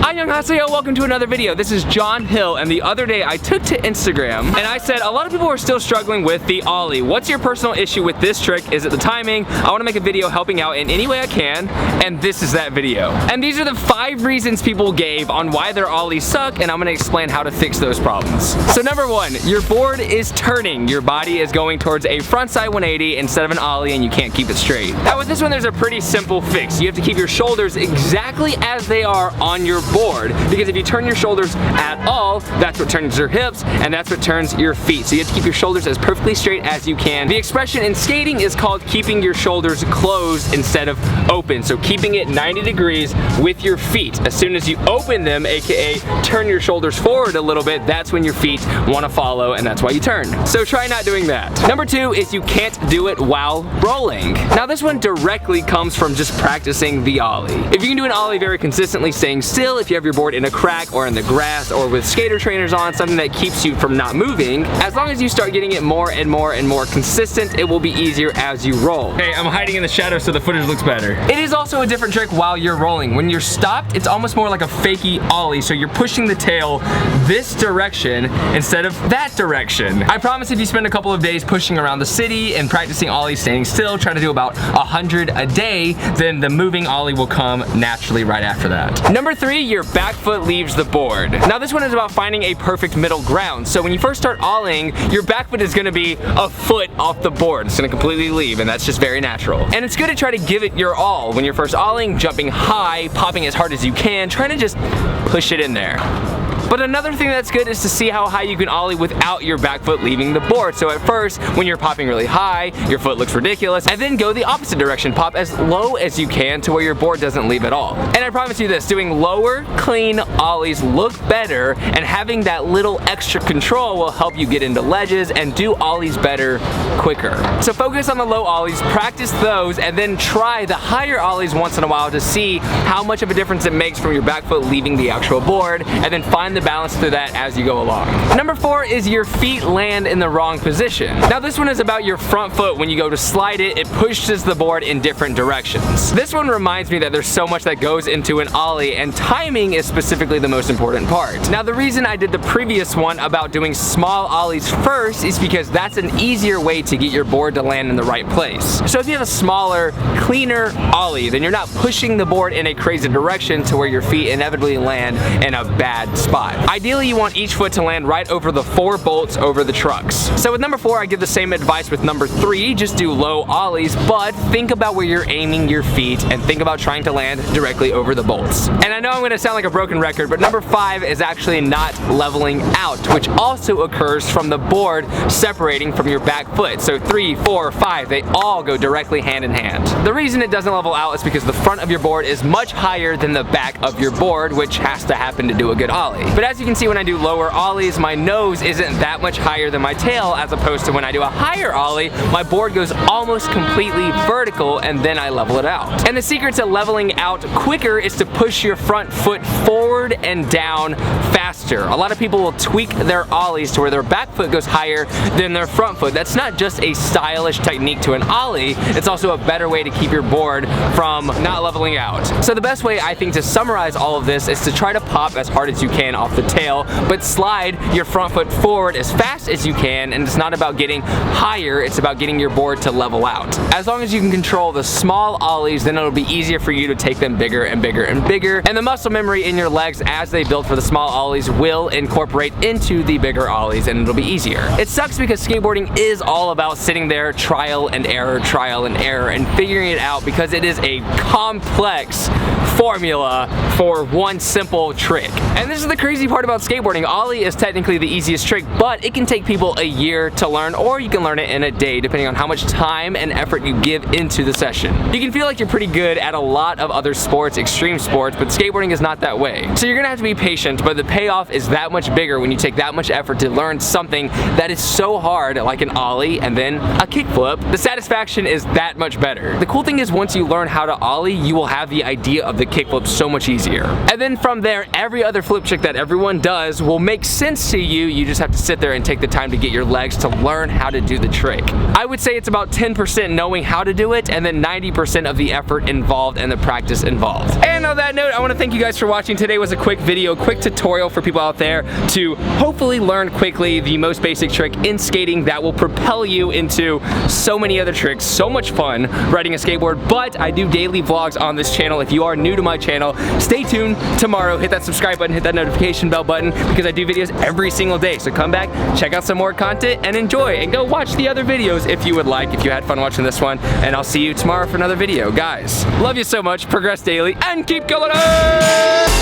Annyeonghaseyo, welcome to another video. This is John Hill, and the other day I took to Instagram and I said a lot of people are still struggling with the Ollie. What's your personal issue with this trick? Is it the timing? I want to make a video helping out in any way I can, and this is that video. And these are the 5 reasons people gave on why their Ollies suck, and I'm going to explain how to fix those problems. So number 1, your board is turning. Your body is going towards a frontside 180 instead of an Ollie, and you can't keep it straight. Now with this one, there's a pretty simple fix. You have to keep your shoulders exactly as they are on your board, because if you turn your shoulders at all, that's what turns your hips, and that's what turns your feet. So you have to keep your shoulders as perfectly straight as you can. The expression in skating is called keeping your shoulders closed instead of open. So keeping it 90 degrees with your feet. As soon as you open them, aka turn your shoulders forward a little bit, that's when your feet want to follow, and that's why you turn. So try not doing that. Number 2 is you can't do it while rolling. Now this one directly comes from just practicing the Ollie. If you can do an Ollie very consistently, staying still, if you have your board in a crack or in the grass or with skater trainers on, something that keeps you from not moving, as long as you start getting it more and more and more consistent, it will be easier as you roll. Hey, I'm hiding in the shadow so the footage looks better. It is also a different trick while you're rolling. When you're stopped, it's almost more like a fakey Ollie, so you're pushing the tail this direction instead of that direction. I promise if you spend a couple of days pushing around the city and practicing Ollies standing still, trying to do about 100 a day, then the moving Ollie will come naturally right after that. Number 3, your back foot leaves the board. Now this one is about finding a perfect middle ground. So when you first start Ollieing, your back foot is gonna be a foot off the board. It's gonna completely leave, and that's just very natural. And it's good to try to give it your all. When you're first Ollieing, jumping high, popping as hard as you can, trying to just push it in there. But another thing that's good is to see how high you can Ollie without your back foot leaving the board. So at first, when you're popping really high, your foot looks ridiculous, and then go the opposite direction. Pop as low as you can to where your board doesn't leave at all. And I promise you this, doing lower, clean Ollies look better, and having that little extra control will help you get into ledges and do Ollies better quicker. So focus on the low Ollies, practice those, and then try the higher Ollies once in a while to see how much of a difference it makes from your back foot leaving the actual board, and then find the balance through that as you go along. Number 4 is your feet land in the wrong position. Now this one is about your front foot. When you go to slide it, it pushes the board in different directions. This one reminds me that there's so much that goes into an Ollie, and timing is specifically the most important part. Now the reason I did the previous one about doing small Ollies first is because that's an easier way to get your board to land in the right place. So if you have a smaller, cleaner Ollie, then you're not pushing the board in a crazy direction to where your feet inevitably land in a bad spot. Ideally, you want each foot to land right over the 4 bolts over the trucks. So with number 4, I give the same advice with number 3, just do low Ollies, but think about where you're aiming your feet and think about trying to land directly over the bolts. And I know I'm gonna sound like a broken record, but number 5 is actually not leveling out, which also occurs from the board separating from your back foot. So 3, 4, 5, they all go directly hand in hand. The reason it doesn't level out is because the front of your board is much higher than the back of your board, which has to happen to do a good Ollie. But as you can see, when I do lower Ollies, my nose isn't that much higher than my tail, as opposed to when I do a higher Ollie, my board goes almost completely vertical, and then I level it out. And the secret to leveling out quicker is to push your front foot forward and down faster. A lot of people will tweak their Ollies to where their back foot goes higher than their front foot. That's not just a stylish technique to an Ollie, it's also a better way to keep your board from not leveling out. So the best way, I think, to summarize all of this is to try to pop as hard as you can off the tail, but slide your front foot forward as fast as you can, and it's not about getting higher, it's about getting your board to level out. As long as you can control the small Ollies, then it'll be easier for you to take them bigger and bigger and bigger, and the muscle memory in your legs as they build for the small Ollies will incorporate into the bigger Ollies, and it'll be easier. It sucks because skateboarding is all about sitting there trial and error, and figuring it out, because it is a complex formula for one simple trick. And this is the crazy part about skateboarding. Ollie is technically the easiest trick, but it can take people a year to learn, or you can learn it in a day, depending on how much time and effort you give into the session. You can feel like you're pretty good at a lot of other sports, extreme sports, but skateboarding is not that way. So you're gonna have to be patient, but the payoff payoff is that much bigger when you take that much effort to learn something that is so hard, like an ollie and then a kickflip. The satisfaction is that much better. The cool thing is once you learn how to ollie, you will have the idea of the kickflip so much easier. And then from there, every other flip trick that everyone does will make sense to you. You just have to sit there and take the time to get your legs to learn how to do the trick. I would say it's about 10% knowing how to do it and then 90% of the effort involved and the practice involved. And on that note, I want to thank you guys for watching. Today was a quick video, quick tutorial for people out there to hopefully learn quickly the most basic trick in skating that will propel you into so many other tricks. So much fun riding a skateboard, but I do daily vlogs on this channel. If you are new to my channel, stay tuned tomorrow. Hit that subscribe button, hit that notification bell button because I do videos every single day. So come back, check out some more content and enjoy, and go watch the other videos if you would like, if you had fun watching this one, and I'll see you tomorrow for another video. Guys, love you so much, progress daily, and keep going up!